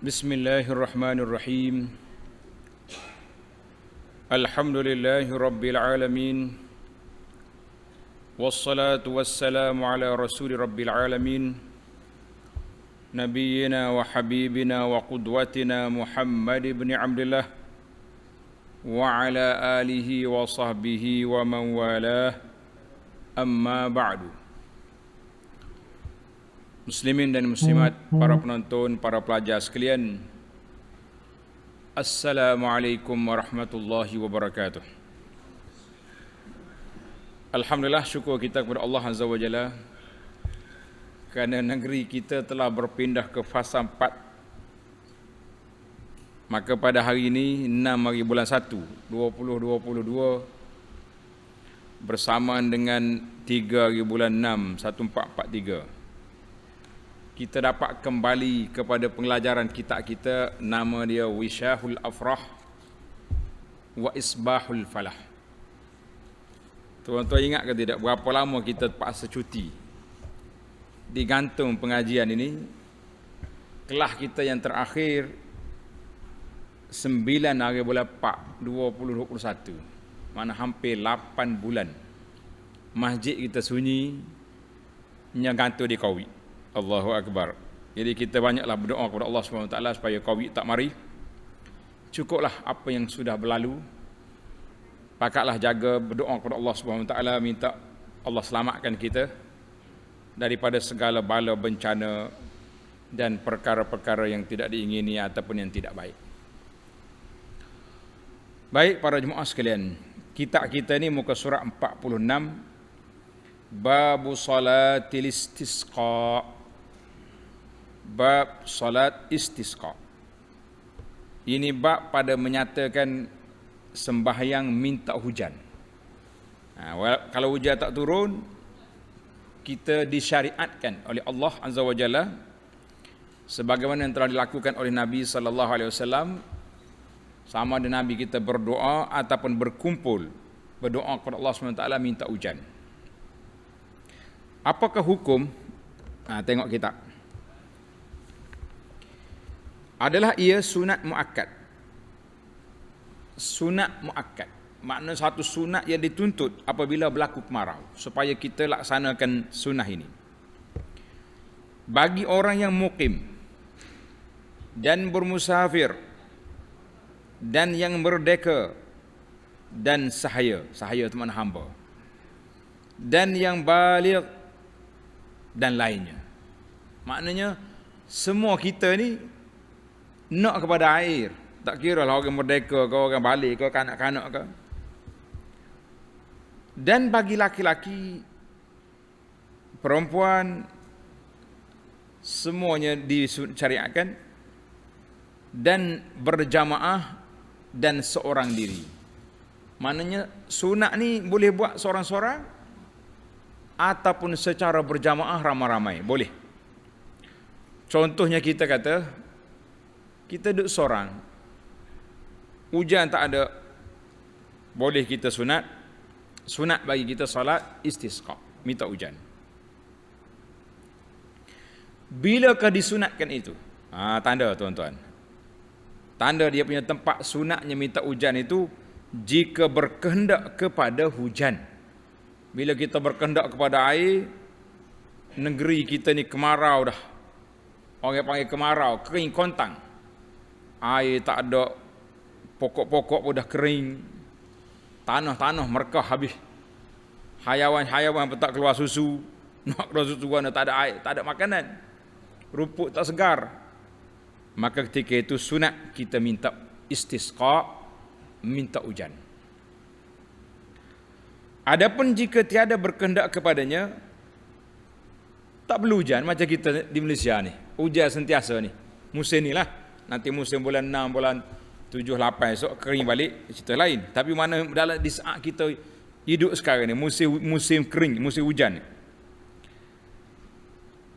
Bismillahirrahmanirrahim. Alhamdulillahi rabbil alamin. Wassalatu wassalamu ala rasuli rabbil alamin. Nabiyyina wa habibina wa qudwatina Muhammad ibn Abdullah wa ala alihi wa sahbihi wa man walah. Amma ba'du. Muslimin dan muslimat, para penonton, para pelajar sekalian, Assalamualaikum warahmatullahi wabarakatuh. Alhamdulillah, syukur kita kepada Allah Azza wa Jalla kerana negeri kita telah berpindah ke fasa 4. Maka pada hari ini 6 hari bulan 1 2022 bersamaan dengan 3 hari bulan 6 1443, kita dapat kembali kepada pelajaran kitab kita, nama dia Wishahul Afrah wa Isbahul Falah. Tuan-tuan ingat ke tidak berapa lama kita terpaksa cuti digantung pengajian ini? Kelas kita yang terakhir 9 hari bulan 4 2021, mana hampir 8 bulan masjid kita sunyi, gantung di Covid. Allahu Akbar. Jadi kita banyaklah berdoa kepada Allah SWT supaya Covid tak mari. Cukuplah apa yang sudah berlalu. Pakatlah jaga, berdoa kepada Allah SWT, minta Allah selamatkan kita daripada segala bala bencana dan perkara-perkara yang tidak diingini ataupun yang tidak baik. Baik para jemaah sekalian, kitab kita ni muka surat 46, Babu Salatil Istisqa. Bab salat istisqa. Ini bab pada menyatakan sembahyang minta hujan. Kalau hujan tak turun, kita disyariatkan oleh Allah Azza wa Jalla, sebagaimana yang telah dilakukan oleh Nabi sallallahu alaihi wasallam, sama ada Nabi kita berdoa ataupun berkumpul berdoa kepada Allah SWT minta hujan. Apakah hukum? Tengok kitab. Adalah ia sunat muakkad. Sunat muakkad makna satu sunat yang dituntut apabila berlaku kemarau, supaya kita laksanakan sunah ini. Bagi orang yang mukim dan bermusafir dan yang merdeka dan sahaya itu makna hamba, dan yang baligh dan lainnya. Maknanya semua kita ni nak kepada air, tak kira lah orang merdeka ke, orang balik ke, kanak-kanak ke. Dan bagi laki-laki, perempuan, semuanya disyariatkan, dan berjamaah dan seorang diri. Maknanya sunat ni boleh buat seorang-seorang ataupun secara berjamaah ramai-ramai, boleh. Contohnya kita kata, kita duduk seorang, hujan tak ada, boleh kita sunat bagi kita salat istisqa, minta hujan. Bilakah disunatkan itu? Tanda tuan-tuan, tanda dia punya tempat sunatnya minta hujan itu jika berkehendak kepada hujan. Bila kita berkehendak kepada air, negeri kita ni kemarau dah, orang panggil kemarau, kering kontang, air tak ada, pokok-pokok pun dah kering, tanah-tanah merkah habis, hayawan-hayawan pun tak keluar susu, nak keluar susu mana tak ada air, tak ada makanan, rumput tak segar. Maka ketika itu sunat kita minta istisqa, minta hujan. Adapun jika tiada berkehendak kepadanya, tak perlu hujan. Macam kita di Malaysia ni, hujan sentiasa ni, musim ni lah. Nanti musim bulan 6, bulan 7, 8 esok kering balik, cerita lain. Tapi mana dalam di saat kita hidup sekarang ni, musim kering, musim hujan,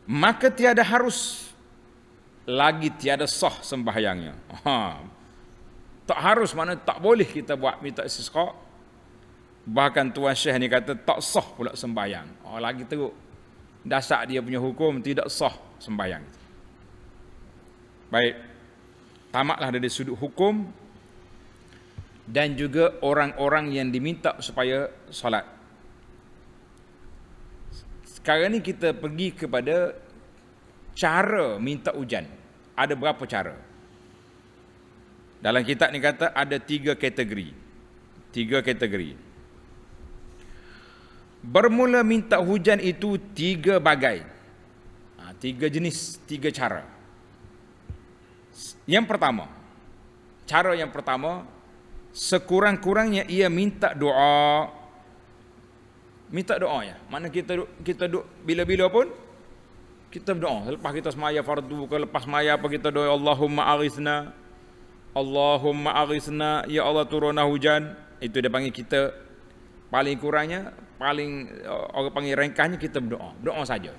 maka tiada harus lagi, tiada sah sembahyangnya. Tak harus, mana tak boleh kita buat minta istisqa. Bahkan Tuan Syekh ni kata tak sah pula sembahyang. Lagi teruk, dasar dia punya hukum tidak sah sembahyang. Baik, tamatlah dari sudut hukum dan juga orang-orang yang diminta supaya solat. Sekarang ni kita pergi kepada cara minta hujan. Ada berapa cara? Dalam kitab ni kata ada 3 kategori. 3 kategori. Bermula minta hujan itu 3 bagai. 3 jenis, 3 cara. Yang pertama, cara yang pertama, sekurang-kurangnya ia minta doa. Minta doa ya. Mana kita duk bila-bila pun kita berdoa. Selepas kita semaya fardu ke lepas semaya apa kita doa Allahumma aghithna. Allahumma aghithna, ya Allah turunlah hujan. Itu dia panggil kita paling kurangnya, paling orang panggil ringkasnya kita berdoa. Berdoa saja.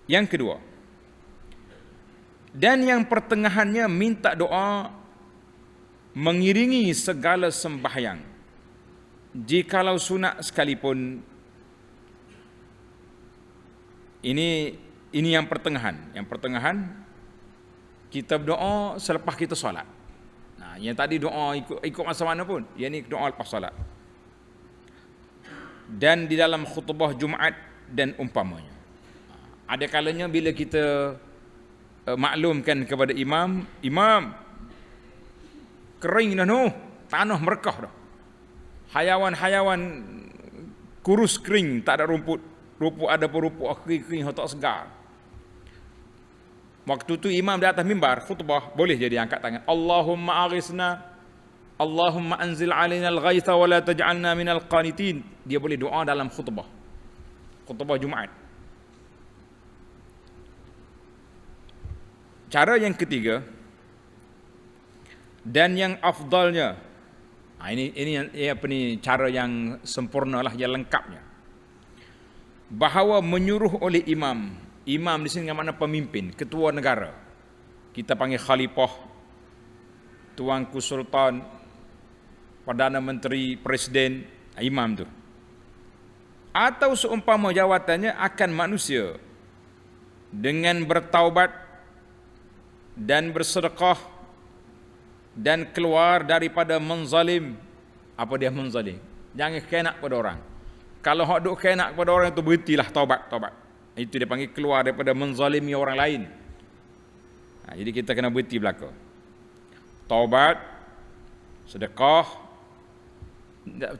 Yang kedua, dan yang pertengahannya minta doa mengiringi segala sembahyang. Jikalau sunat sekalipun, ini yang pertengahan. Yang pertengahan kita berdoa selepas kita solat. Nah, yang tadi doa ikut masa mana pun, yang ni doa lepas solat. Dan di dalam khutbah Jumaat dan umpamanya. Ada kalanya bila kita maklumkan kepada imam, kering dah noh, tanah merekah dah. Hayawan-hayawan kurus kering, tak ada rumput. Rumput ada pun rumput kering, tak segar. Waktu tu imam di atas mimbar khutbah, boleh jadi angkat tangan. Allahumma aghisna, Allahumma anzil alaina al-ghaitha wa la taj'alna minal qanitin. Dia boleh doa dalam khutbah. Khutbah Jumaat. Cara yang ketiga dan yang afdalnya, ini apa ni, cara yang sempurnalah, yang lengkapnya, bahawa menyuruh oleh imam. Imam di sini dengan makna pemimpin, ketua negara. Kita panggil khalifah, tuanku sultan, perdana menteri, presiden, imam tu. Atau seumpama jawatannya akan manusia dengan bertaubat dan bersedekah dan keluar daripada menzalim. Apa dia menzalim? Jangan kena kepada orang. Kalau hak duk kena kepada orang itu, berhentilah taubat. Itu dia panggil keluar daripada menzalimi orang lain. Jadi kita kena berhenti belaka. Taubat, sedekah,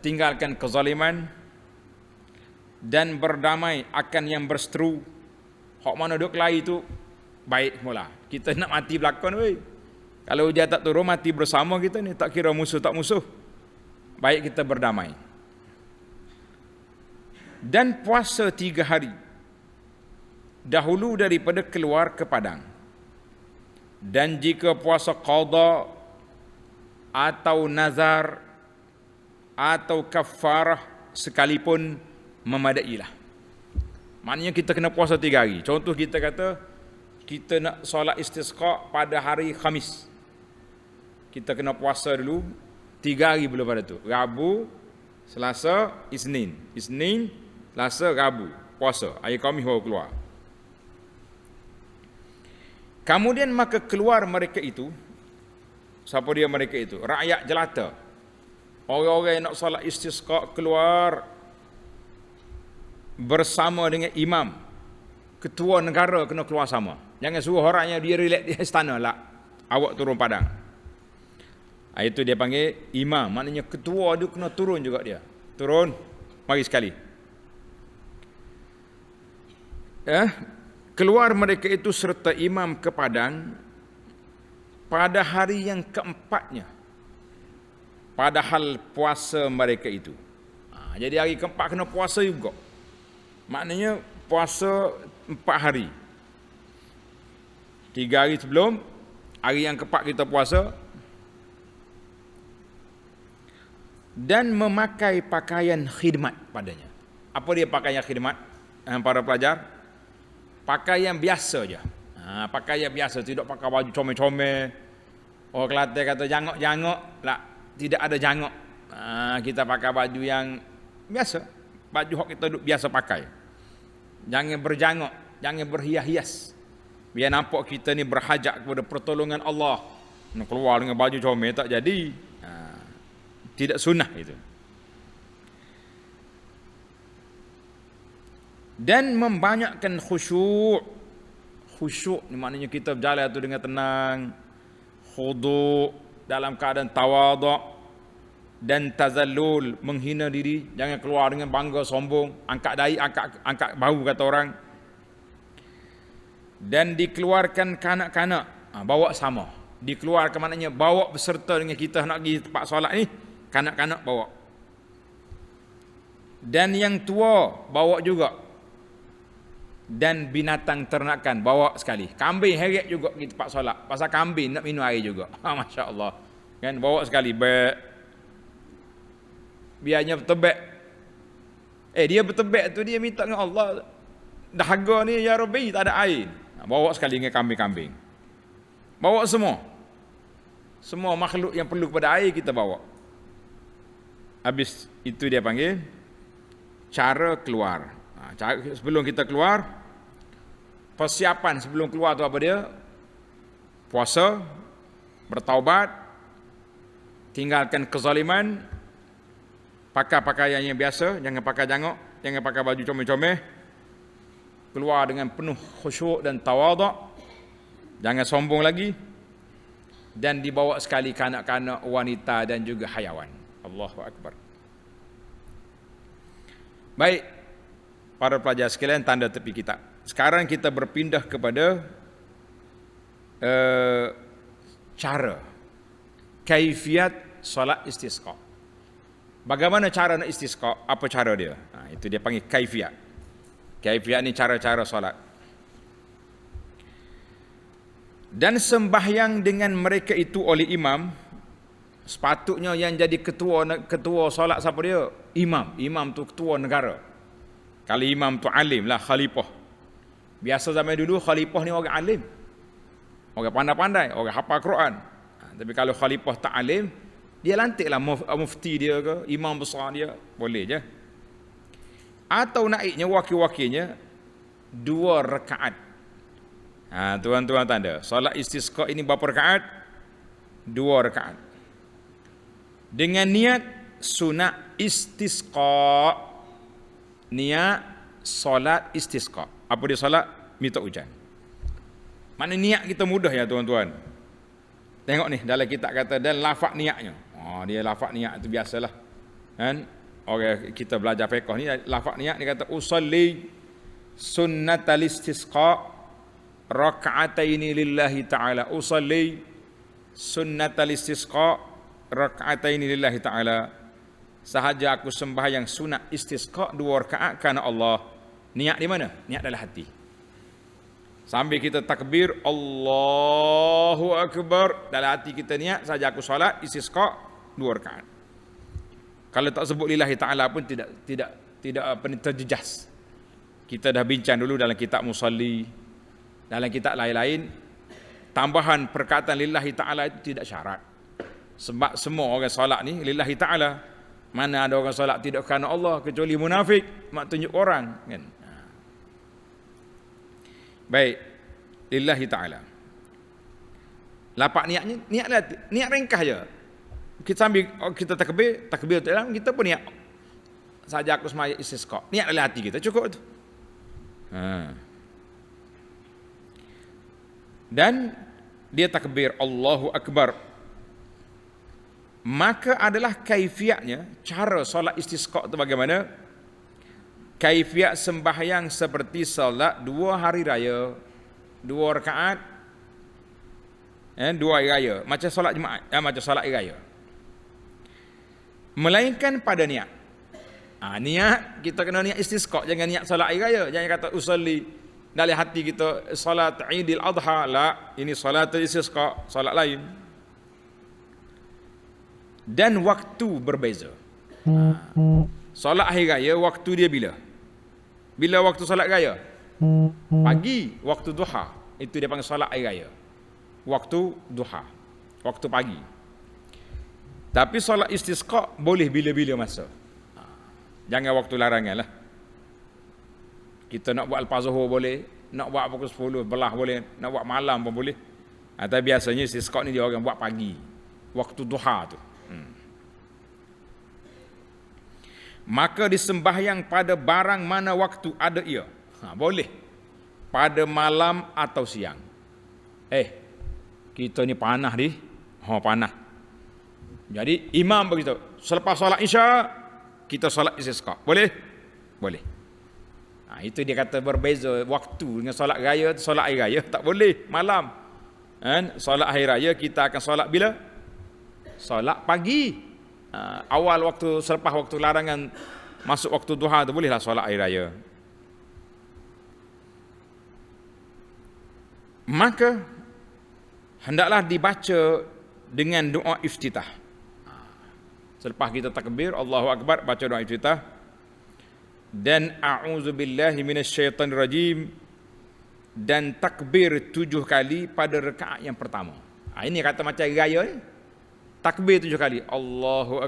tinggalkan kezaliman dan berdamai akan yang berseteru. Hak mana duk kelahi itu baik mula. Kita nak mati belakang weh. Kalau hujan tak turun, mati bersama kita ni, tak kira musuh tak musuh. Baik kita berdamai. Dan puasa 3 hari dahulu daripada keluar ke padang. Dan jika puasa qada atau nazar atau kafarah sekalipun memadailah. Maknanya kita kena puasa 3 hari. Contoh kita kata kita nak solat istisqa pada hari Khamis. Kita kena puasa dulu 3 hari belum pada tu. Rabu, Selasa, Isnin. Isnin, Selasa, Rabu. Puasa. Hari Khamis baru keluar. Kemudian maka keluar mereka itu. Siapa dia mereka itu? Rakyat jelata. Orang-orang yang nak solat istisqa keluar bersama dengan imam. Ketua negara kena keluar sama. Jangan suruh orangnya dia relax di istana lah. Awak turun padang. Itu dia panggil imam. Maknanya ketua dia kena turun juga dia. Turun, mari sekali. Keluar mereka itu serta imam ke padang pada hari yang keempatnya. Padahal puasa mereka itu. Jadi hari keempat kena puasa juga. Maknanya puasa 4 hari. 3 hari sebelum, hari yang keempat kita puasa. Dan memakai pakaian khidmat padanya. Apa dia pakaian khidmat? Para pelajar, pakaian biasa je. Pakaian biasa, tidak pakai baju comel-comel. Orang Kelantan kata jangok-jangok, lah, tidak ada jangok. Kita pakai baju yang biasa, baju hak kita biasa pakai. Jangan berjangok, jangan berhias-hias. Biar nampak kita ni berhajat kepada pertolongan Allah. Nak keluar dengan baju comel tak jadi. Tidak sunnah itu. Dan membanyakkan khusyuk. Khusyuk ni maknanya kita berjalan tu dengan tenang, khudu' dalam keadaan tawaduk dan tazallul, menghina diri, jangan keluar dengan bangga sombong, angkat dahi, angkat bahu kata orang. Dan dikeluarkan kanak-kanak, bawa sama. Dikeluarkan maknanya bawa beserta dengan kita nak pergi tempat solat ni, kanak-kanak bawa. Dan yang tua bawa juga. Dan binatang ternakan bawa sekali. Kambing heret juga pergi tempat solat. Pasal kambing nak minum air juga. Masya Allah. Kan bawa sekali. Biarnya bertebak. Dia bertebak tu dia minta dengan Allah. Dahaga ni ya Rabbi tak ada air. Bawa sekali dengan kambing-kambing. Bawa semua. Semua makhluk yang perlu kepada air kita bawa. Habis itu dia panggil cara keluar. Sebelum kita keluar, persiapan sebelum keluar tu apa dia? Puasa, bertaubat, tinggalkan kezaliman, pakai pakaian yang biasa, jangan pakai jangok, jangan pakai baju comel-comel, keluar dengan penuh khusyuk dan tawaduk, jangan sombong lagi, dan dibawa sekali kanak-kanak, wanita dan juga hayawan. Allahu Akbar. Baik, para pelajar sekalian, tanda tepi kitab. Sekarang kita berpindah kepada cara kaifiat solat istisqa. Bagaimana cara nak istisqa? Apa cara dia? Itu dia panggil kaifiat. Kaifiat ni cara-cara solat. Dan sembahyang dengan mereka itu oleh imam. Sepatutnya yang jadi ketua solat siapa dia? Imam. Imam tu ketua negara. Kalau imam tu alim lah, khalifah. Biasa zaman dulu khalifah ni orang alim. Orang pandai-pandai, orang hafal Quran. Tapi kalau khalifah tak alim, dia lantiklah mufti dia ke, imam besar dia, boleh je. Atau naiknya wakil-wakilnya 2 rakaat. Tuan-tuan tanda, solat istisqa ini berapa rakaat? 2 rakaat. Dengan niat sunat istisqa. Niat solat istisqa. Apa dia solat? Minta hujan. Mana niat kita mudah ya tuan-tuan. Tengok ni dalam kitab kata dan lafaz niatnya. Dia lafaz niat itu biasalah. Kan? Orang kita belajar fiqh ni lafaz niat dia kata usalli sunnatal istisqa rak'ataini lillahi ta'ala. Usalli sunnatal istisqa rak'ataini lillahi ta'ala. Sahaja aku sembahyang sunat istisqa 2 rakaat kerana Allah. Niat di mana? Niat dalam hati. Sambil kita takbir Allahu Akbar, dalam hati kita niat sahaja aku solat istisqa 2 rakaat. Kalau tak sebut lillahi ta'ala pun tidak terjejas. Kita dah bincang dulu dalam kitab Musalli, dalam kitab lain-lain, tambahan perkataan lillahi ta'ala itu tidak syarat. Sebab semua orang solat ni lillahi ta'ala. Mana ada orang solat tidak kerana Allah kecuali munafik, mak tunjuk orang kan. Baik, lillahi ta'ala. Lapak niatnya, niat ringkas je. Kita sambil kita takbir dalam kita pun niat. Saja aku sembahyang istisqa. Niat dalam hati kita cukup tu. Dan dia takbir Allahu Akbar. Maka adalah kaifiatnya, cara solat istisqa itu bagaimana? Kaifiat sembahyang seperti solat 2 hari raya, 2 rakaat, 2 hari raya, macam solat Jumaat, macam solat hari raya. Melainkan pada niat. Niat kita kena niat istisqa, jangan niat solat hari raya, jangan kata usalli dalam hati kita solat Idul Adha, la, ini solat istisqa, solat lain. Dan waktu berbeza. Solat hari raya waktu dia bila? Bila waktu solat raya? Pagi, waktu duha. Itu dia panggil solat hari raya. Waktu duha, waktu pagi. Tapi solat istisqa boleh bila-bila masa. Jangan waktu larangan lah. Kita nak buat lepas zuhur boleh, nak buat pukul 10 belah boleh, nak buat malam pun boleh. Atau biasanya istisqa ni dia orang buat pagi, waktu duha tu. Maka disembahyang pada barang mana waktu ada ia. Boleh. Pada malam atau siang. Kita ni panah di. Panah. Jadi imam begitu. Selepas solat Isya, kita solat istisqa. Boleh? Boleh. Itu dia kata berbeza waktu dengan solat raya, solat hari raya tak boleh malam. Solat hari raya kita akan solat bila? Solat pagi. Awal waktu, selepas waktu larangan masuk waktu duha tu bolehlah solat hari raya. Maka hendaklah dibaca dengan doa iftitah. Selepas kita takbir Allahu Akbar, baca doa iftitah dan a'udzubillahi minasyaitonirrajim, dan takbir 7 kali pada rakaat yang pertama. Ini kata macam raya ni. Takbir 7 kali. Allahu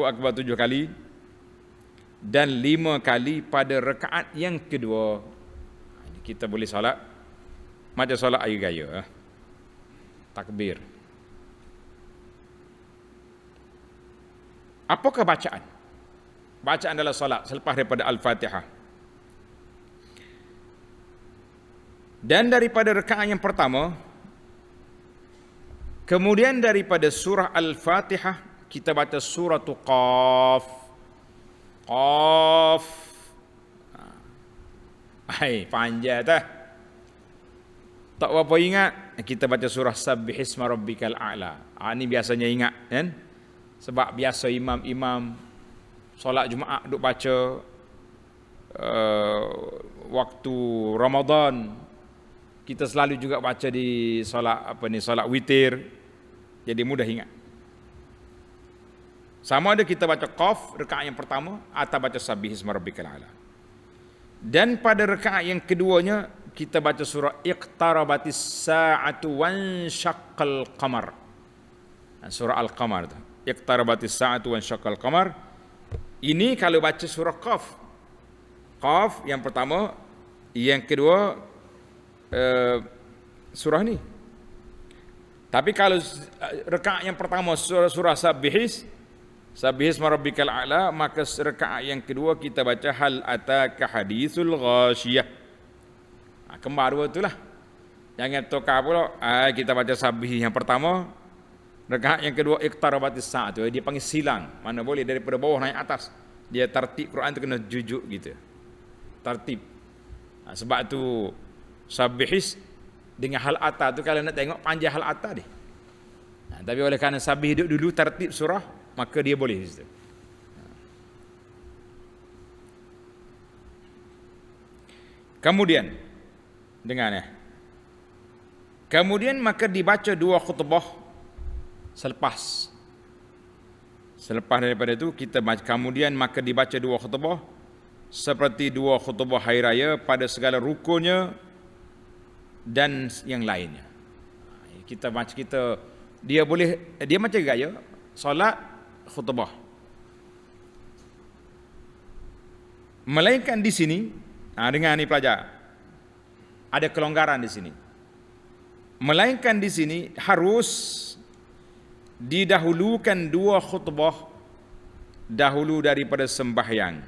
Akbar 7 kali. Dan 5 kali pada rakaat yang kedua. Kita boleh solat macam solat hari raya. Takbir. Apakah bacaan? Bacaan dalam solat selepas daripada Al-Fatihah. Dan daripada rakaat yang pertama, kemudian daripada surah Al-Fatihah kita baca surah Qaf. Qaf. Panjang dah. Tak apa ingat, kita baca surah Sabbihisma Rabbikal A'la. Ini biasanya ingat kan? Sebab biasa imam-imam solat Jumaat duk baca waktu Ramadan. Kita selalu juga baca di solat solat witir. Jadi mudah ingat. Sama ada kita baca Qaf rakaat yang pertama atau baca Sabbihisma Rabbikal A'la. Dan pada rakaat yang keduanya kita baca surah Iqtarabatis Sa'atu wansyaqqal qamar. Surah Al-Qamar tu. Iqtarabatis Sa'atu wansyaqqal qamar. Ini kalau baca surah Qaf. Qaf yang pertama, yang kedua surah ni. Tapi kalau rakaat yang pertama surah Sabbihisma Rabbikal A'la, maka rakaat yang kedua kita baca hal ataka hadithul ghasyiyah. Kembar dua itulah. Jangan tukar pula. Kita baca Sabbih yang pertama, rakaat yang kedua Iqtarabatis Sa'ah tu dia panggil silang. Mana boleh daripada bawah naik atas. Dia tertib Quran tu kena jujuk gitu. Tertib. Sebab tu Sabbihis dengan hal atas tu kalau nak tengok panjang hal atas dia. Tapi oleh kerana Sabbih dulu tertib surah, maka dia boleh situ. Kemudian kemudian maka dibaca 2 khutbah selepas daripada itu kita baca, kemudian maka dibaca 2 khutbah seperti 2 khutbah hari raya pada segala rukunnya dan yang lainnya. Kita dia macam gaya solat khutbah. Melainkan di sini, dengan ni pelajar, ada kelonggaran di sini. Melainkan di sini harus didahulukan 2 khutbah dahulu daripada sembahyang.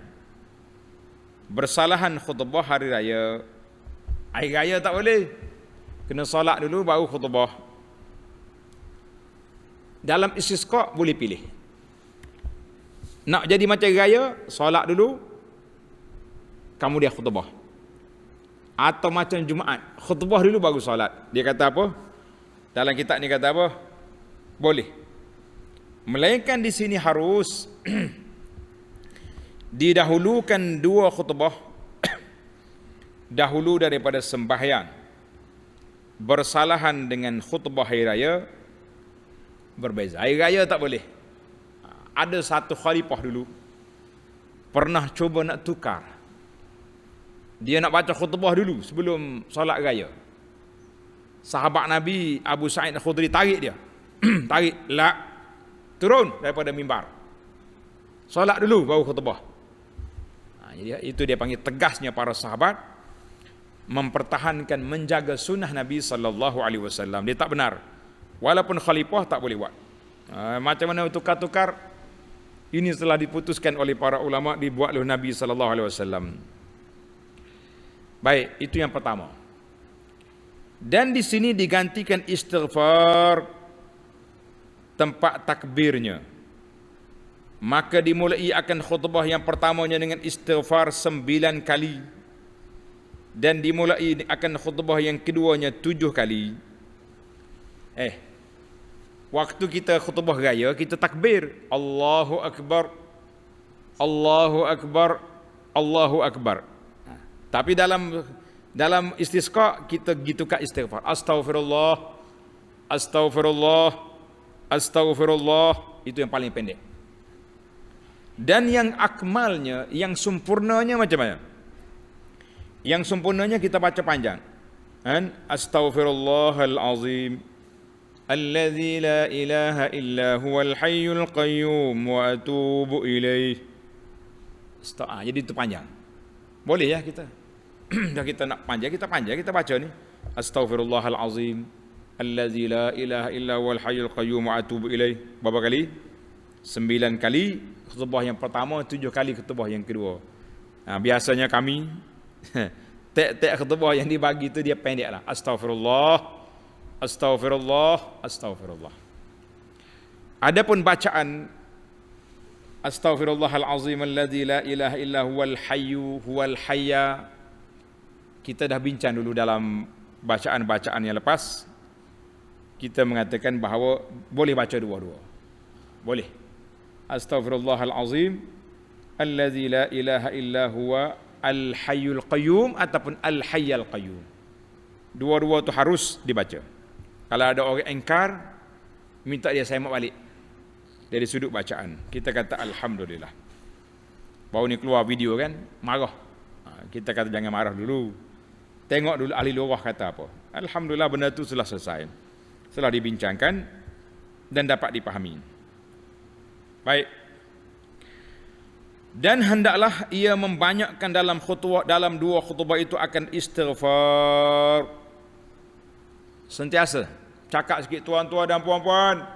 Bersalahan khutbah hari raya. Hari raya tak boleh. Kena solat dulu baru khutbah. Dalam istisqa boleh pilih. Nak jadi macam raya, solat dulu, kemudian khutbah. Atau macam Jumaat, khutbah dulu baru solat. Dia kata apa? Dalam kitab ni kata apa? Boleh. Melainkan di sini harus didahulukan 2 khutbah dahulu daripada sembahyang. Bersalahan dengan khutbah hari raya berbeza. Hari raya tak boleh. Ada satu khalifah dulu pernah cuba nak tukar. Dia nak baca khutbah dulu sebelum solat raya. Sahabat Nabi Abu Sa'id Al-Khudri tarik dia. Tarik, turun daripada mimbar. Solat dulu baru khutbah. Jadi itu dia panggil tegasnya para sahabat. mempertahankan, menjaga sunnah Nabi sallallahu alaihi wasallam. Dia tak benar. Walaupun khalifah tak boleh buat. Macam mana tukar-tukar? Ini telah diputuskan oleh para ulama, dibuat oleh Nabi sallallahu alaihi wasallam. Baik, itu yang pertama. Dan di sini digantikan istighfar tempat takbirnya. Maka dimulai akan khutbah yang pertamanya dengan istighfar 9 kali. Dan dimulai akan khutbah yang keduanya 7 kali. Waktu kita khutbah raya, kita takbir. Allahu Akbar, Allahu Akbar, Allahu Akbar. Tapi dalam istisqa, kita gitu kat istighfar. Astaghfirullah, Astaghfirullah, Astaghfirullah. Itu yang paling pendek. Dan yang akmalnya, yang sempurnanya macam mana? Yang sempurnanya kita baca panjang. Astaghfirullahal azim alladzi la ilaha illa huwal hayyul qayyum wa atubu ilaih. Jadi itu panjang. Boleh ya kita. Dah kita nak panjang, kita baca ni. Astaghfirullahal azim alladzi la ilaha illa huwal hayyul qayyum wa atubu ilaih. Berapa kali? 9 kali khutbah yang pertama, 7 kali khutbah yang kedua. Biasanya kami tek khutbah yang dibagi tu dia pendek lah. Astaghfirullah, Astaghfirullah, Astaghfirullah. Adapun bacaan Astaghfirullahal azim alladzi la ilaha illa huwal hayyu huwal hayya, kita dah bincang dulu dalam bacaan-bacaan yang lepas. Kita mengatakan bahawa boleh baca dua-dua. Boleh. Astaghfirullahal azim alladzi la ilaha illa huwa al hayyul qayyum ataupun al hayyal qayyum. Dua-dua tu harus dibaca. Kalau ada orang engkar, minta dia semak balik dari sudut bacaan. Kita kata alhamdulillah. Baru ni keluar video kan, marah. Kita kata jangan marah dulu. Tengok dulu ahli lughah kata apa. Alhamdulillah benda tu telah selesai. Telah dibincangkan dan dapat dipahami. Baik. Dan hendaklah ia membanyakkan dalam dua khutbah itu akan istighfar. Sentiasa cakap sikit tuan-tuan dan puan-puan,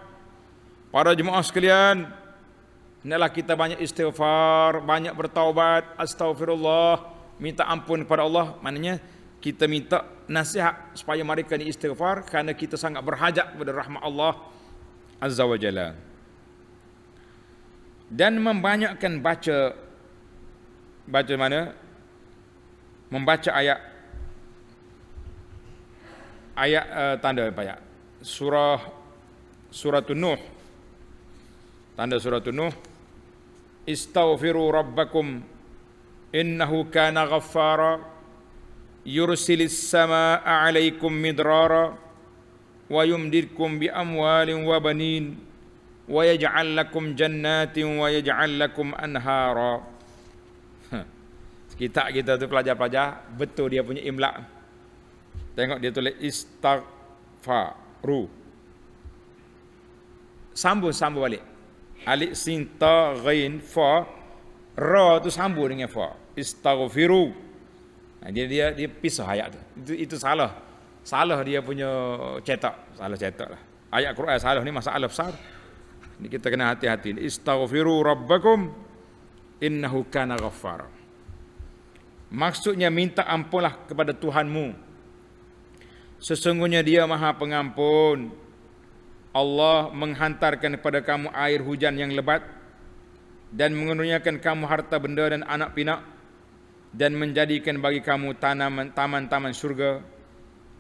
para jemaah sekalian, hendaklah kita banyak istighfar, banyak bertaubat, astagfirullah, minta ampun kepada Allah. Maknanya kita minta nasihat supaya mereka ni istighfar kerana kita sangat berhajat kepada rahmat Allah Azza wa Jalla. Dan membanyakkan baca mana? Membaca ayat tanda apa ya? Suratun Nuh. Tanda suratun Nuh. Istaghfiru rabbakum innahu kana ghaffara yursilis samaa'a 'alaikum midrara wa yumdidkum bi amwalin wa banin wa yaj'al lakum jannatin wa yaj'al lakum anhara. Kita tu pelajar-pelajar betul dia punya imla'. Tengok dia tulis istaghfaru. Sambung balik. Alif sin ta ghain fa, ra tu sambung dengan fa. Istaghfiru. Dia pisah ayat tu. Itu salah. Salah dia punya cetak. Salah cetak lah. Ayat Quran salah ni masalah besar. Ini kita kena hati-hati. Istaghfiru rabbakum innahu kana ghaffara. Maksudnya minta ampunlah kepada Tuhanmu. Sesungguhnya dia Maha Pengampun. Allah menghantarkan kepada kamu air hujan yang lebat dan mengaruniakan kamu harta benda dan anak pinak dan menjadikan bagi kamu taman-taman syurga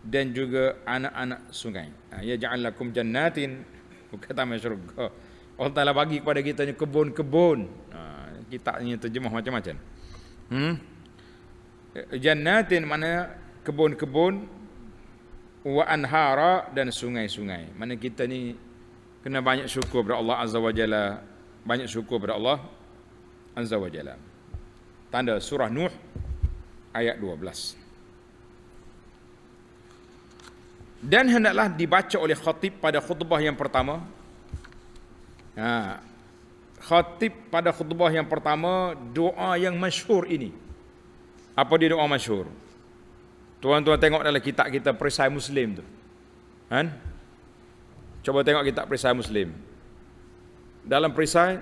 dan juga anak-anak sungai. Ya ja'alakum jannatin, bukan taman syurga. Allah Ta'ala bagi kepada kita kebun-kebun. Kita ni terjemah macam-macam. Jannatin mana kebun-kebun, wa anhara dan sungai-sungai. Mana kita ni kena banyak syukur kepada Allah Azza wa Jalla. Banyak syukur kepada Allah Azza wa Jalla. Tanda surah Nuh ayat 12. Dan hendaklah dibaca oleh khatib pada khutbah yang pertama. Khatib pada khutbah yang pertama doa yang masyhur ini. Apa dia doa masyhur? Tuan-tuan tengok dalam kitab kita Perisai Muslim tu. Kan? Coba tengok kitab Perisai Muslim. Dalam perisai,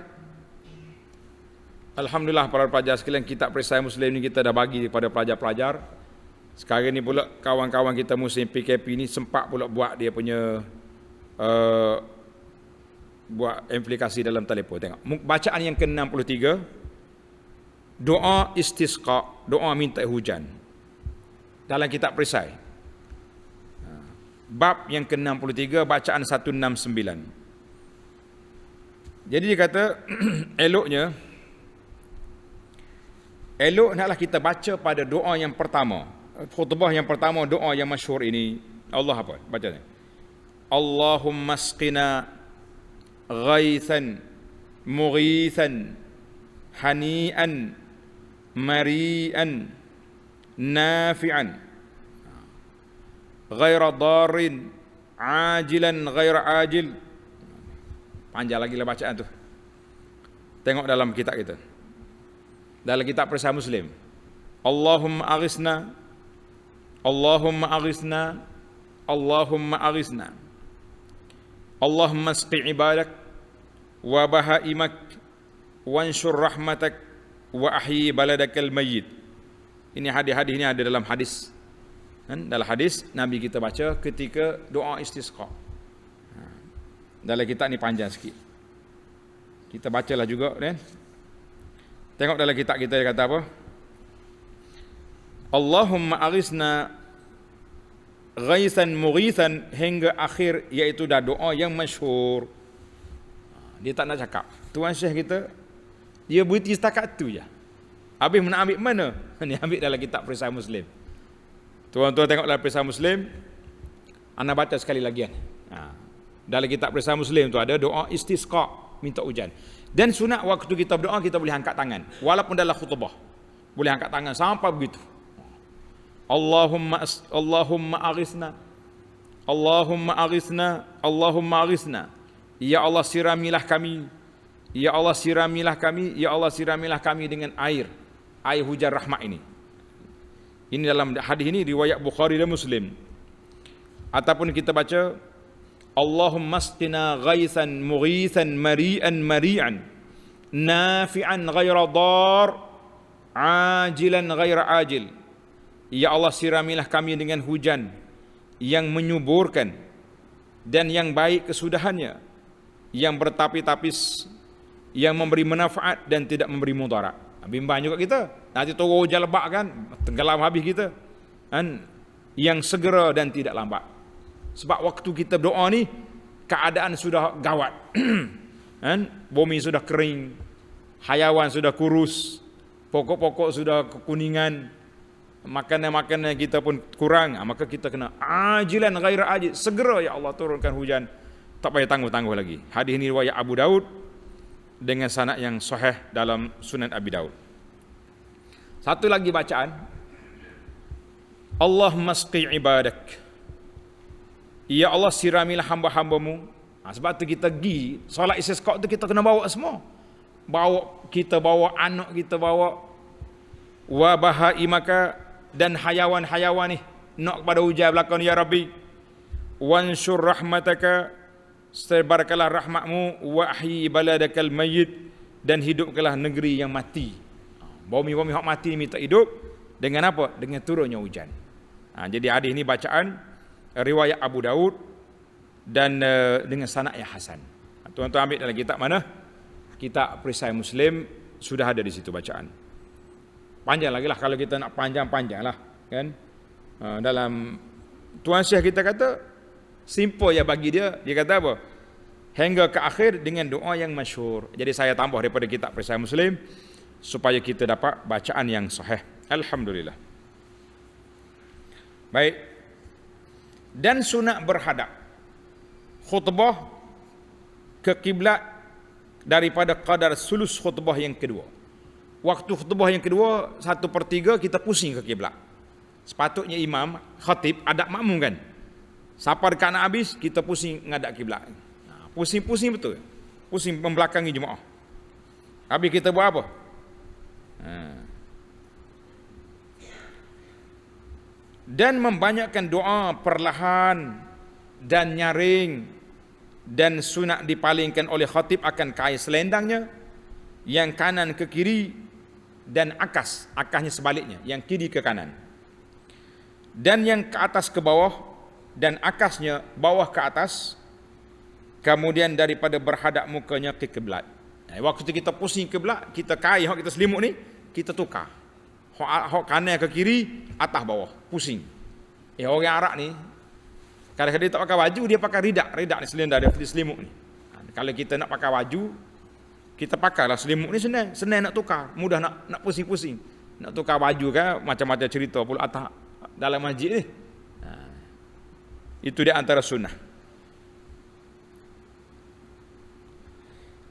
alhamdulillah para pelajar sekalian, kitab Perisai Muslim ni kita dah bagi kepada pelajar-pelajar. Sekarang ni pula kawan-kawan kita musim PKP ni sempat pula buat dia punya buat aplikasi dalam telefon. Tengok bacaan yang ke-63, doa istisqa, doa minta hujan, dalam kitab Perisai, bab yang ke-63, bacaan 169. Jadi dia kata elok naklah kita baca pada doa yang pertama, khutbah yang pertama, doa yang masyhur ini. Allah apa? Bacanya. Allahumma asqina ghaithan mughithan hani'an mari'an nafi'an ghaira darin ajilan ghaira ajil. Panjang lagi lah bacaan tu. Tengok dalam kitab kita, dalam kitab Perisai Muslim. Allahumma aghisna, Allahumma aghisna, Allahumma aghisna, Allahumma asqi ibadak wa bahaimak wanshur rahmatak wa ahyi baladakal mayyit. Ini hadis-hadis ini ada dalam hadis. Dalam hadis Nabi kita baca ketika doa istisqa. Dalam kitab ni panjang sikit, kita bacalah juga kan. Tengok dalam kitab kita dia kata apa? Allahumma aghisna ghaisan mughithan hingga akhir, iaitu dah doa yang masyhur. Dia tak nak cakap. Tuan Syekh kita dia berhenti setakat tu je. Habis nak ambil mana? Ni ambil dalam kitab Perisai Muslim. Tuan-tuan tengok dalam Perisai Muslim. Ana baca sekali lagi kan. Dalam kitab Perisai Muslim tu ada doa istisqa, minta hujan. Dan sunat waktu kita berdoa kita boleh angkat tangan, walaupun dalam khutbah boleh angkat tangan sampai begitu. Allahumma aghisna, Allahumma aghisna, Allahumma aghisna. Ya Allah siramilah kami, ya Allah siramilah kami, ya Allah siramilah kami dengan air hujan rahmat ini. Ini dalam hadis ini riwayat Bukhari dan Muslim. Ataupun kita baca Allahumma asqina ghaithan mughithan mari'an mari'an nafi'an ghaira dar ajilan ghaira ajil. Ya Allah siramilah kami dengan hujan yang menyuburkan dan yang baik kesudahannya, yang bertapis-tapis, yang memberi manfaat dan tidak memberi mudarat. Bimbang juga kita, nanti turun hujan lebat kan, tenggelam habis kita kan. Yang segera dan tidak lambat. Sebab waktu kita berdoa ni keadaan sudah gawat. Kan? Bumi sudah kering, hayawan sudah kurus, pokok-pokok sudah kekuningan, makanan-makanan kita pun kurang. Maka kita kena ajilan ghaira ajil, segera ya Allah turunkan hujan, tak payah tangguh-tangguh lagi. Hadis ini riwayat Abu Daud dengan sanad yang sahih dalam Sunan Abi Daud. Satu lagi bacaan, Allahumma asqi ibadak, ya Allah siramilah hamba-hambamu. Sebab tu kita pergi solat istisqa tu kita kena bawa semua. Kita bawa anak kita, bawa wa bahaimaka, dan hayawan-hayawan ni nak kepada hujan belakang ya Rabbi. Wanshur rahmataka, sebarkanlah rahmatmu, wa ahyi baladakal mayyit, dan hidupkanlah negeri yang mati. Bumi-bumi hak mati ni minta hidup dengan apa? Dengan turunnya hujan. Jadi hadis ini bacaan riwayat Abu Daud dan dengan sanad yang hasan. Tuan-tuan ambil dalam kitab mana? Kitab Perisai Muslim, sudah ada di situ bacaan. Panjang lagi lah kalau kita nak panjang-panjang lah kan. Dalam Tuan Syekh kita kata simple ya bagi dia kata apa? Hingga ke akhir dengan doa yang masyhur. Jadi saya tambah daripada kitab Perisai Muslim supaya kita dapat bacaan yang sahih. Alhamdulillah. Baik. Dan sunat berhadap khutbah ke kiblat daripada qadar sulus khutbah yang kedua. Waktu khutbah yang kedua 1/3 kita pusing ke kiblat. Sepatutnya imam khatib adab makmum kan. Sampai dekat nak habis kita pusing ngadap kiblat. Pusing-pusing betul. Pusing membelakangi jemaah. Habis kita buat apa? Dan membanyakkan doa perlahan dan nyaring, dan sunat dipalingkan oleh khatib akan kain selendangnya, yang kanan ke kiri, dan akasnya sebaliknya, yang kiri ke kanan, dan yang ke atas ke bawah, dan akasnya bawah ke atas, kemudian daripada berhadap mukanya ke kiblat. Waktu kita pusing kiblat, kita kain hok kita selimut ni, kita tukar. Hok kanan ke kiri, atas bawah, pusing. Orang Arab ni kadang-kadang dia tak pakai baju, dia pakai ridak ni, selendang dia selimut ni. Kalau kita nak pakai baju, kita pakailah selimut ni, senang nak tukar, mudah nak pusing-pusing. Nak tukar baju kan macam-macam cerita pula atas dalam masjid ni. Itu dia antara sunnah.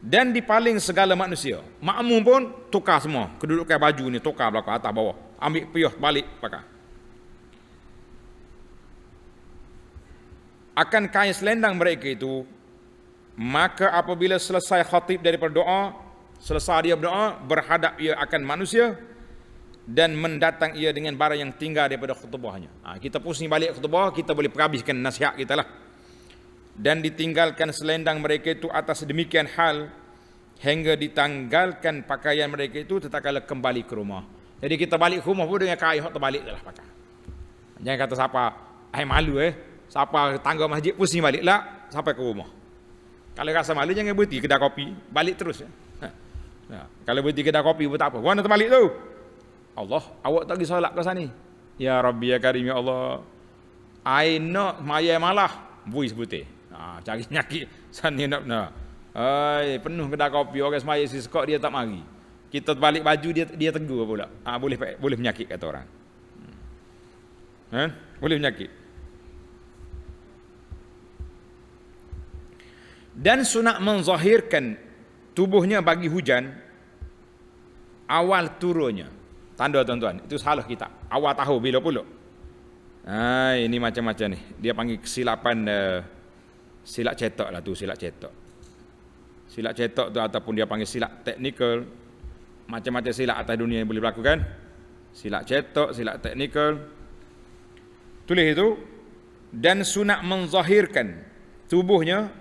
Dan dipaling segala manusia. Makmum pun tukar semua. Kedudukan baju ni tukar belakang, atas bawah. Ambil piyuh balik pakai. Akan kain selendang mereka itu, maka apabila selesai khatib daripada doa, selesai dia berdoa, berhadap ia akan manusia dan mendatang ia dengan barang yang tinggal daripada khutbahnya. Kita pusing balik khutbah, kita boleh perhabiskan nasihat kita lah. Dan ditinggalkan selendang mereka itu atas demikian hal hingga ditanggalkan pakaian mereka itu tatkala kembali ke rumah. Jadi kita balik ke rumah pun dengan kain hok terbalik dah pakai. Jangan kata siapa malu siapa tangga masjid pusing baliklah sampai ke rumah. Kalau rasa malu jangan berhenti kedai kopi, balik terus. Kalau berhenti kedai kopi pun tak apa. Mana terbalik tu? Allah, awak tak pergi solat ke sana? Ya Rabbi ya Karim ya Allah. I nak maya malah buih sebutih. Cari nyakit sana nak. Penuh kedai kopi, orang semaya si sekok dia tak mari. Kita balik baju dia tegur pula. Boleh menyakit kata orang. Boleh menyakit. Dan sunat menzahirkan tubuhnya bagi hujan awal turunnya. Tanda tuan-tuan, itu salah kita. Awal tahu bila pula. Ini macam-macam ni. Dia panggil kesilapan silap cetak lah tu, silap cetak. Silap cetak tu ataupun dia panggil silap teknikal. Macam-macam silap atas dunia yang boleh berlaku kan. Silap cetak, silap teknikal. Tulis itu. Dan sunat menzahirkan tubuhnya.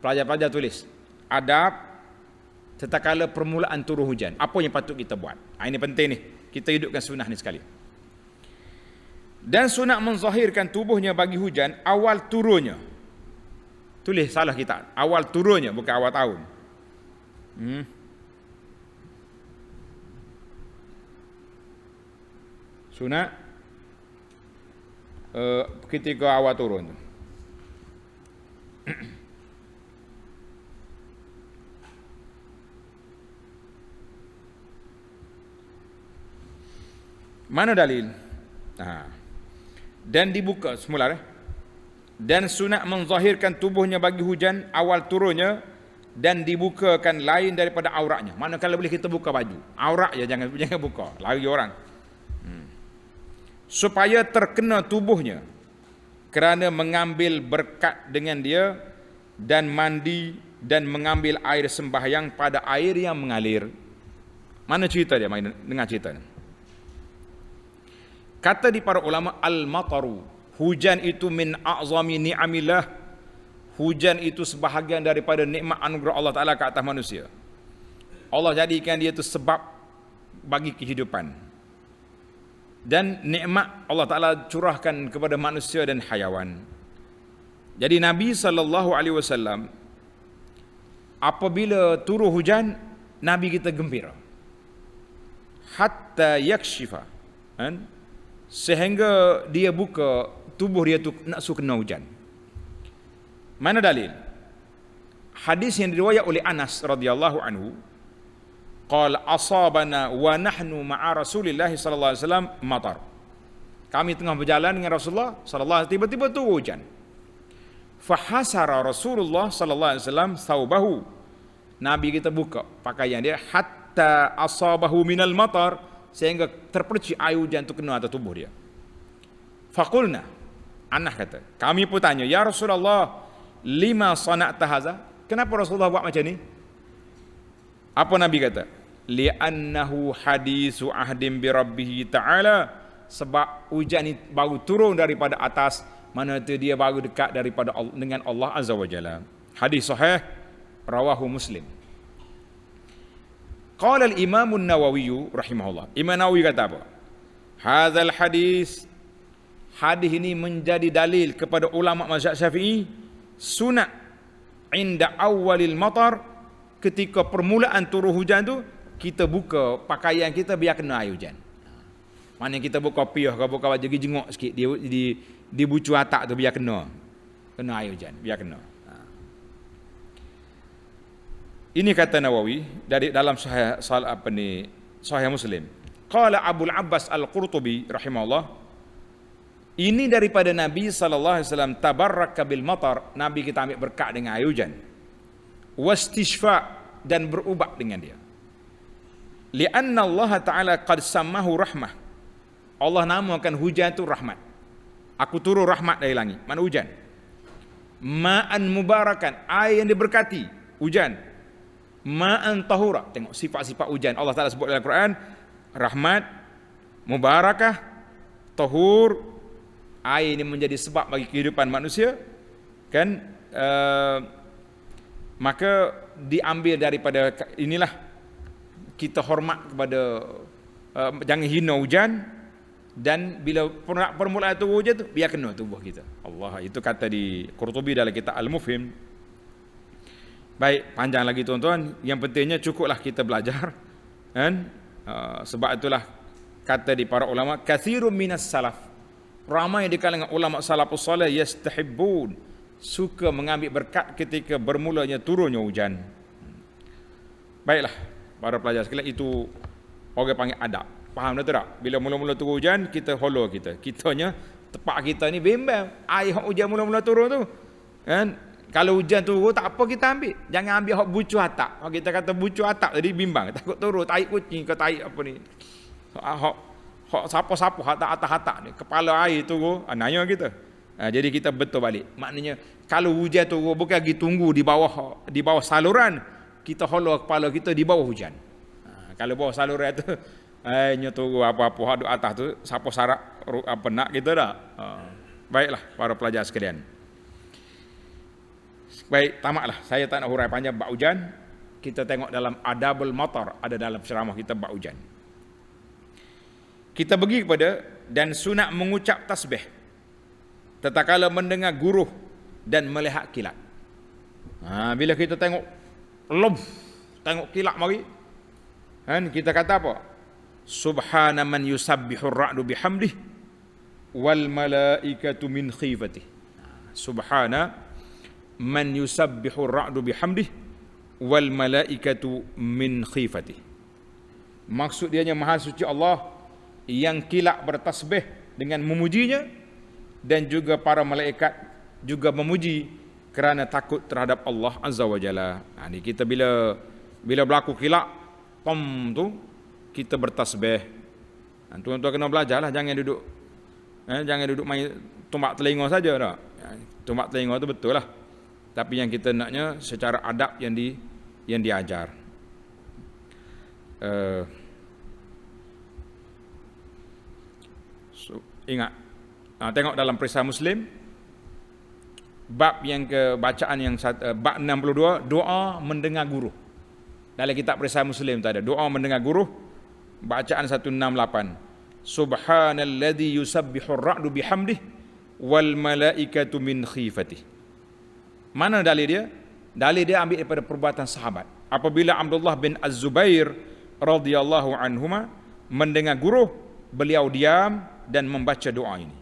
Pelajar-pelajar tulis. Adab tatkala permulaan turun hujan. Apa yang patut kita buat? Ini penting ni. Kita hidupkan sunnah ni sekali. Dan sunat menzahirkan tubuhnya bagi hujan awal turunnya. Tulis salah kita. Awal turunnya bukan awal tahun. Sunat ketika awal turun tu. Mana dalil? Dan dibuka semula. Dan sunat menzahirkan tubuhnya bagi hujan awal turunnya dan dibukakan lain daripada auratnya. Manakala boleh kita buka baju, aurat je jangan buka, lari orang. Supaya terkena tubuhnya kerana mengambil berkat dengan dia dan mandi dan mengambil air sembahyang pada air yang mengalir. Mana cerita dia? Dengar cerita ni. Kata di para ulama, al-mataru, hujan itu min a'zami ni'amillah. Hujan itu sebahagian daripada nikmat anugerah Allah Ta'ala ke atas manusia. Allah jadikan dia itu sebab bagi kehidupan. Dan nikmat Allah Ta'ala curahkan kepada manusia dan hayawan. Jadi Nabi SAW, apabila turun hujan, Nabi kita gembira. Hatta yakshifa. Sehingga dia buka tubuh dia tu nak suka kena hujan. Mana dalil? Hadis yang diriwayat oleh Anas radhiyallahu anhu, qala asabana wa nahnu ma'a Rasulillah sallallahu alaihi wasallam matar. Kami tengah berjalan dengan Rasulullah sallallahu alaihi wasallam, tiba-tiba tu hujan. Fahasara Rasulullah sallallahu alaihi wasallam thawbahu. Nabi kita buka pakaian dia hatta asabahu minal matar, sehingga terpercik air hujan itu kena atas tubuh dia. Faqulna, Anas kata, kami pun tanya, ya Rasulullah, lima sana'ta haza? Kenapa Rasulullah buat macam ni? Apa Nabi kata? Li'annahu hadisu ahdim bi rabbih ta'ala sebab hujan ini baru turun daripada atas, mana itu dia baru dekat daripada dengan Allah Azza wa Jalla. Hadis sahih rawahu Muslim. Qala al-Imam an-Nawawi rahimahullah. Imam Nawawi kata apa? Hadzal hadis ini menjadi dalil kepada ulama mazhab Syafi'i sunat inda awalil matar, ketika permulaan turun hujan tu kita buka pakaian kita biar kena air hujan. Mana kita buka piah ke buka baju jengok sikit di bucu atak tu biar kena air hujan, biar kena. Ini kata Nawawi dari dalam Sahih Muslim. Qala Abul Abbas Al-Qurtubi rahimahullah, ini daripada Nabi sallallahu alaihi wasallam, tabarraka bil matar, Nabi kita ambil berkat dengan air hujan. Wastishfa, dan berubat dengan dia. Lianna Allah Ta'ala qad sammahu rahmah. Allah namakan hujan itu rahmat. Aku turun rahmat dari langit. Mana hujan? Ma'an mubarakan, air yang diberkati, hujan. Ma'an tahura, tengok sifat-sifat hujan Allah Ta'ala sebut dalam Al-Quran, rahmat, mubarakah, tahur. Air ini menjadi sebab bagi kehidupan manusia, kan? Maka diambil daripada inilah kita hormat kepada jangan hina hujan, dan bila permulaan turun hujan tu biar kena tubuh kita. Allah, itu kata di Qurtubi dalam kitab Al-Mufhim. Baik, panjang lagi tuan-tuan. Yang pentingnya cukuplah kita belajar, kan? Sebab itulah kata di para ulama, katsirun minas salaf, ramai di kalangan ulama salafus salih, yastahibbun, suka mengambil berkat ketika bermulanya turunnya hujan. Baiklah para pelajar sekalian, itu orang panggil adab. Faham tak? Bila mula-mula turun hujan, kita hollow kitanya tempat kita ni bimbang. Air hujan mula-mula turun tu, kan? Kalau hujan turun tak apa kita ambil. Jangan ambil hak bucu atap. Kita kata bucu atap tadi bimbang, takut turun tahi kucing ke tahi apa ni. Hak siapa-siapa atas-atas ni, kepala air turun, nanya kita. Jadi kita betul balik. Maknanya kalau hujan turun bukan lagi tunggu di bawah saluran, kita hollow kepala kita di bawah hujan. Kalau bawah saluran tu airnya turun apa-apa hak di atas tu, siapa sarak apa nak kita dah. Baiklah para pelajar sekalian. Baik, tamatlah. Saya tak nak hurai panjang bab hujan. Kita tengok dalam Adabul Matar, ada dalam ceramah kita bab hujan. Kita pergi kepada dan sunat mengucap tasbih tatkala mendengar guruh dan melihat kilat. Bila kita tengok kilat mari, kan, kita kata apa? Subhana man yusabbihur ra'du bihamdih wal malaikatu min khifatih. Subhana man yusabbihur ra'du bihamdih wal malaikatu min khifatih. Maksud dianya maha suci Allah yang kilat bertasbih dengan memujinya, dan juga para malaikat juga memuji kerana takut terhadap Allah Azza wa Jalla. Ini kita bila berlaku kilat tu kita bertasbih. Tuan-tuan kena belajarlah, jangan duduk main tumbak telinga saja dah. Tumbak telinga tu betul lah, tapi yang kita naknya secara adab yang diajar. Ingat, tengok dalam Perisai Muslim bab yang bacaan yang bab 62, doa mendengar guru. Dalam kitab Perisai Muslim tu ada doa mendengar guru, bacaan 168. Subhanalladzi yusabbihur ra'du bihamdih wal malaikatu min khifatih. Mana dalil dia? Dalil dia ambil daripada perbuatan sahabat. Apabila Abdullah bin Az-Zubair radhiyallahu anhuma mendengar guru, beliau diam dan membaca doa ini.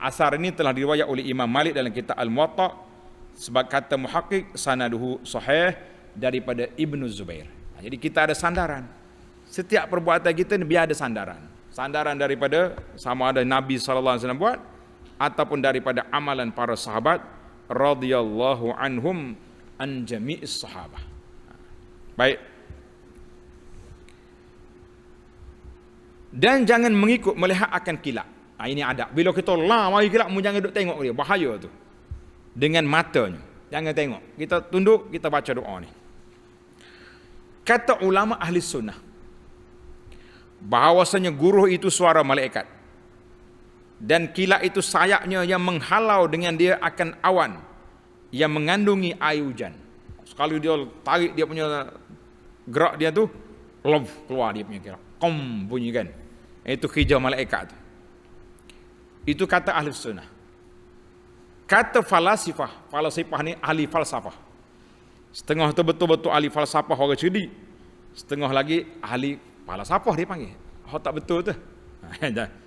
Asar ini telah diriwayat oleh Imam Malik dalam kitab Al-Muwatta, sebab kata muhakkik sanaduhu sahih daripada Ibnu Zubair. Jadi kita ada sandaran. Setiap perbuatan kita ni biar ada sandaran. Sandaran daripada sama ada Nabi sallallahu alaihi wasallam buat ataupun daripada amalan para sahabat radhiyallahu anhum an jami'is sahabah. Baik. Dan jangan mengikut melihat akan kilat. Ini adab. Bila kita mari kilat, mu jangan duduk tengok dia, bahaya tu. Dengan matanya. Jangan tengok. Kita tunduk, kita baca doa ni. Kata ulama ahli sunnah, bahawasanya guruh itu suara malaikat. Dan kilat itu sayapnya yang menghalau dengan dia akan awan yang mengandungi air hujan. Sekali dia tarik dia punya gerak dia tu, love keluar dia punya gerak. Kom bunyi kan. Itu hijau malaikat tu. Itu kata ahli sunnah. Kata falasifah ni ahli falsafah. Setengah tu betul-betul ahli falsafah orang cerdik. Setengah lagi ahli falsafah dia panggil. Oh tak betul tu.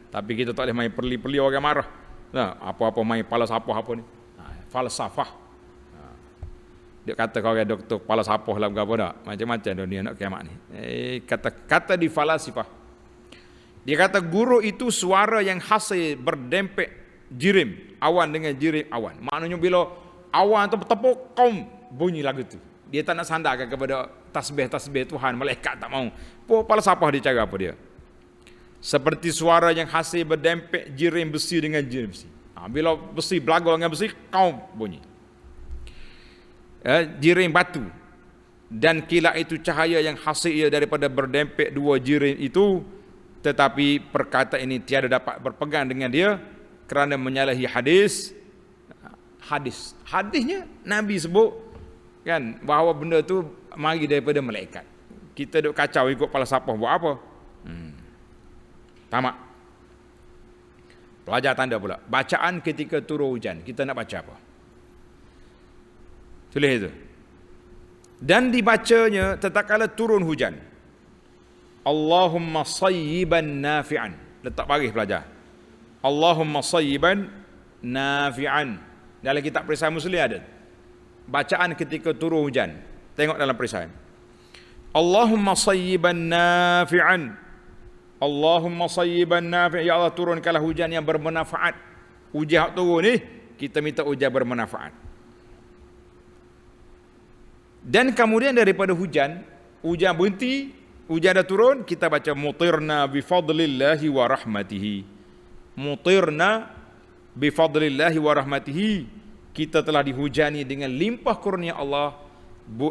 Tapi kita tak boleh main perli-perli orang marah. Nah, apa-apa main falsafah apa ni. Falsafah. Dia kata kau orang doktor falsafah lah berapa dak. Macam-macam dunia nak kiamat ni. Kata di falasifah. Dia kata guru itu suara yang hasil berdempet jirim, awan dengan jirim awan. Maknanya bila awan tu bertepuk, kaum bunyi lagu tu. Dia tak nak sandarkan kepada tasbih-tasbih Tuhan, malaikat tak mau. Falsafah dia cara apa dia? Seperti suara yang hasil berdempet jirim besi dengan jirim besi. Bila besi belagak dengan besi, kaum bunyi. Jirim batu. Dan kilat itu cahaya yang hasil ia daripada berdempet dua jirim itu. Tetapi perkataan ini tiada dapat berpegang dengan dia kerana menyalahi hadis. Hadisnya Nabi sebut kan bahawa benda tu mari daripada malaikat. Kita duk kacau ikut falsafah buat apa? Tamak. Pelajar tanda pula. Bacaan ketika turun hujan. Kita nak baca apa? Tulis itu. Dan dibacanya tatkala turun hujan. Allahumma sayyiban nafi'an. Letak baris pelajar. Allahumma sayyiban nafi'an. Dalam kitab perisai Muslim ada. Bacaan ketika turun hujan. Tengok dalam perisai. Allahumma sayyiban nafi'an. Allahumma sayyiban nafi'an. Ya Allah turunkanlah hujan yang bermanfaat. Hujan turun ni, kita minta hujan bermanfaat. Dan kemudian daripada hujan berhenti, hujan dah turun, kita baca mutirna bifadlillahi wa rahmatihi. Mutirna bifadlillahi wa rahmatihi. Kita telah dihujani dengan limpah kurnia Allah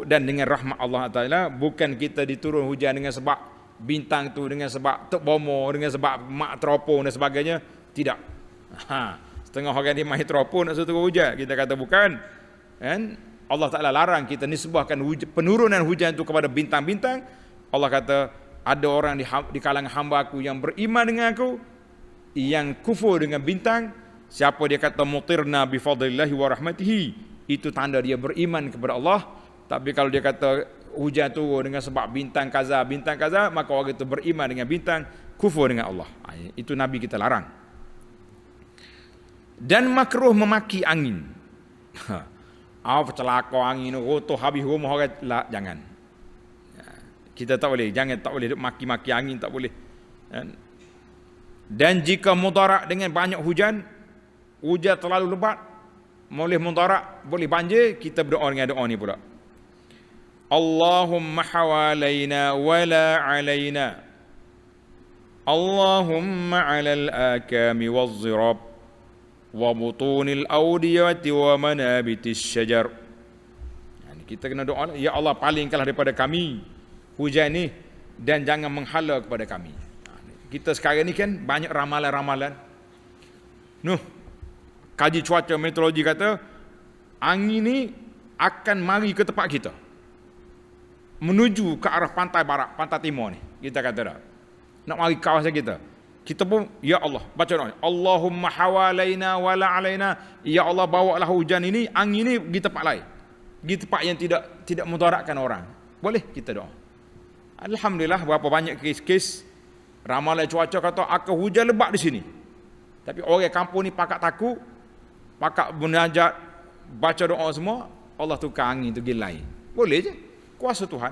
dan dengan rahmat Allah Ta'ala. Bukan kita diturun hujan dengan sebab bintang tu, dengan sebab tok bomo, dengan sebab mak teropong dan sebagainya. Tidak. Setengah orang ni main teropong nak suruh turun hujan. Kita kata bukan. Kan? Allah Ta'ala larang kita nisbahkan penurunan hujan itu kepada bintang-bintang. Allah kata ada orang di kalangan hamba aku yang beriman dengan aku, yang kufur dengan bintang. Siapa dia kata mutirna bifadlillahi wa rahmatihi, itu tanda dia beriman kepada Allah. Tapi kalau dia kata hujan turun dengan sebab bintang kaza, maka orang itu beriman dengan bintang, kufur dengan Allah. Itu Nabi kita larang. Dan makruh memaki angin. Celaka angin, rotoh habis rumah orang. Jangan. Kita tak boleh, tak boleh maki-maki angin, tak boleh. Dan jika mudarat dengan banyak hujan terlalu lebat, boleh mudarat, boleh banjir, kita berdoa dengan doa ni pula. Allahumma hawalaina wala alaina. Allahumma alal akami wazzirab wa butunil awdiyati wa manabitis syajar. Kita kena doa, ya Allah palingkanlah daripada kami hujan ni dan jangan menghala kepada kami. Kita sekarang ni kan banyak ramalan-ramalan. Kaji cuaca meteorologi kata angin ni akan mari ke tempat kita, menuju ke arah pantai barat, pantai timur ni. Kita kata dah nak mari kawasan kita. Kita pun ya Allah baca doa. Allahumma hawalaina wala alaina. Ya Allah bawalah hujan ini, angin ni di tempat lain, di tempat yang tidak mudaratkan orang. Boleh kita doa. Alhamdulillah berapa banyak kes-kes ramalan cuaca kata akan hujan lebat di sini. Tapi orang kampung ni pakat takut, pakat munajat, baca doa semua, Allah tukar angin tu gilai. Boleh je. Kuasa Tuhan.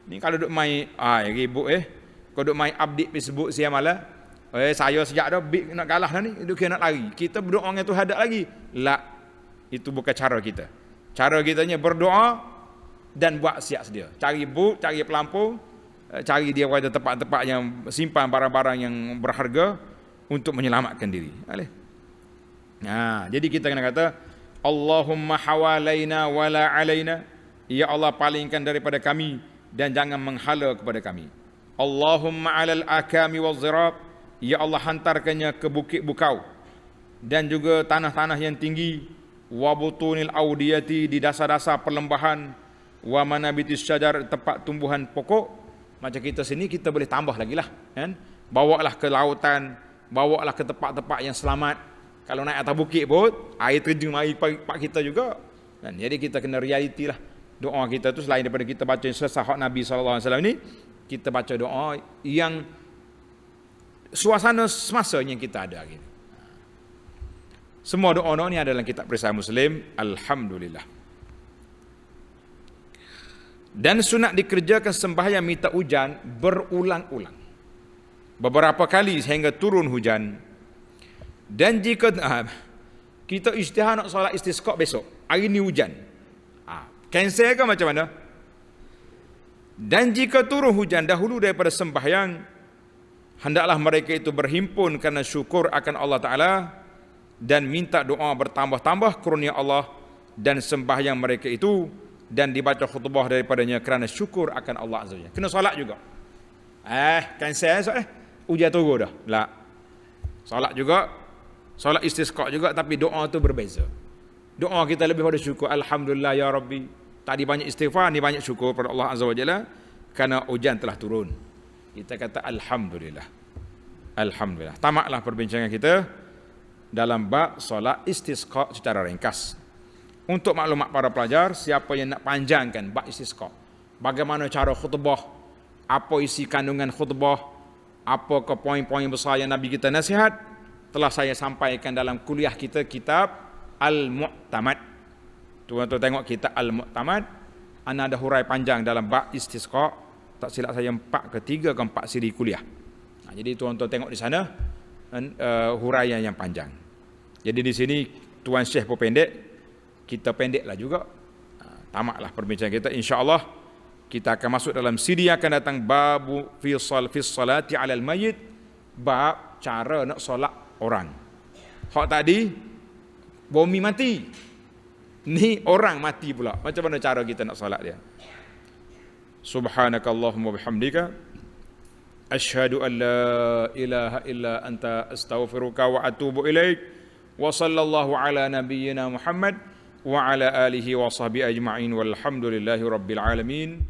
Ni kalau duk main ribut kalau duk main update Facebook siang malam, saya sejak dah big nak kalah dah ni, duk nak lari. Kita berdoa dengan Tuhan hadap lagi. Itu bukan cara kita. Cara kitanya berdoa dan buat siap sedia. Cari boot, cari pelampung, cari dia pada tempat-tempat yang simpan barang-barang yang berharga untuk menyelamatkan diri. Jadi kita kena kata Allahumma hawalaina wala alaina. Ya Allah palingkan daripada kami dan jangan menghala kepada kami. Allahumma alal akami wazzirab. Ya Allah hantarkannya ke bukit bukau dan juga tanah-tanah yang tinggi, wa butunil audiyati, di dasar-dasar perlembahan, wa manabitis syajar, tempat tumbuhan pokok. Macam kita sini kita boleh tambah lagi lah, kan? Bawalah ke lautan, bawalah ke tempat-tempat yang selamat. Kalau naik atas bukit pun air terjun mari pak kita juga, kan? Jadi kita kena realiti lah. Doa kita tu selain daripada kita baca yang selesai hak Nabi SAW ni, kita baca doa yang suasana semasa yang kita ada gitu. Semua doa-doa ni adalah kitab Perisai Muslim. Alhamdulillah. Dan sunat dikerjakan sembahyang minta hujan berulang-ulang, beberapa kali sehingga turun hujan. Dan jika kita ijtihad nak solat istisqa besok, hari ni hujan, cancel ke macam mana? Dan jika turun hujan dahulu daripada sembahyang, hendaklah mereka itu berhimpun kerana syukur akan Allah Ta'ala dan minta doa bertambah-tambah kurnia Allah dan sembahyang mereka itu, dan dibaca khutbah daripadanya kerana syukur akan Allah Azza wa Jalla. Kena solat juga. Cancel hujan turun dah. La. Solat juga, solat istisqa juga, tapi doa tu berbeza. Doa kita lebih pada syukur. Alhamdulillah ya Rabbi. Tadi banyak istighfar, ni banyak syukur pada Allah Azza wa Jalla kerana hujan telah turun. Kita kata alhamdulillah. Alhamdulillah. Tamatlah perbincangan kita dalam bab solat istisqa secara ringkas. Untuk maklumat para pelajar, siapa yang nak panjangkan bab istisqa, bagaimana cara khutbah, apa isi kandungan khutbah, apa ke poin-poin besar yang Nabi kita nasihat, telah saya sampaikan dalam kuliah kita, kitab Al-Mu'tamad. Tuan-tuan tengok kitab Al-Mu'tamad, ana ada hurai panjang dalam bab istisqa, tak silap saya 4 ke 3 ke 4 siri kuliah. Jadi tuan-tuan tengok di sana huraian yang panjang. Jadi di sini Tuan Syekh pun pendek, kita pendeklah juga. Tamatlah perbincangan kita. InsyaAllah kita akan masuk dalam siri yang akan datang, babu fi salati alal mayyit, bab cara nak solat orang. Hak tadi bumi mati, ni orang mati pula, macam mana cara kita nak solat dia? Subhanakallahumma bihamdika asyhadu an la ilaha illa anta astaghfiruka wa atubu ilaik, wa sallallahu ala nabiyyina Muhammad wa ala alihi wa sahbihi ajma'in, walhamdulillahi rabbil alamin.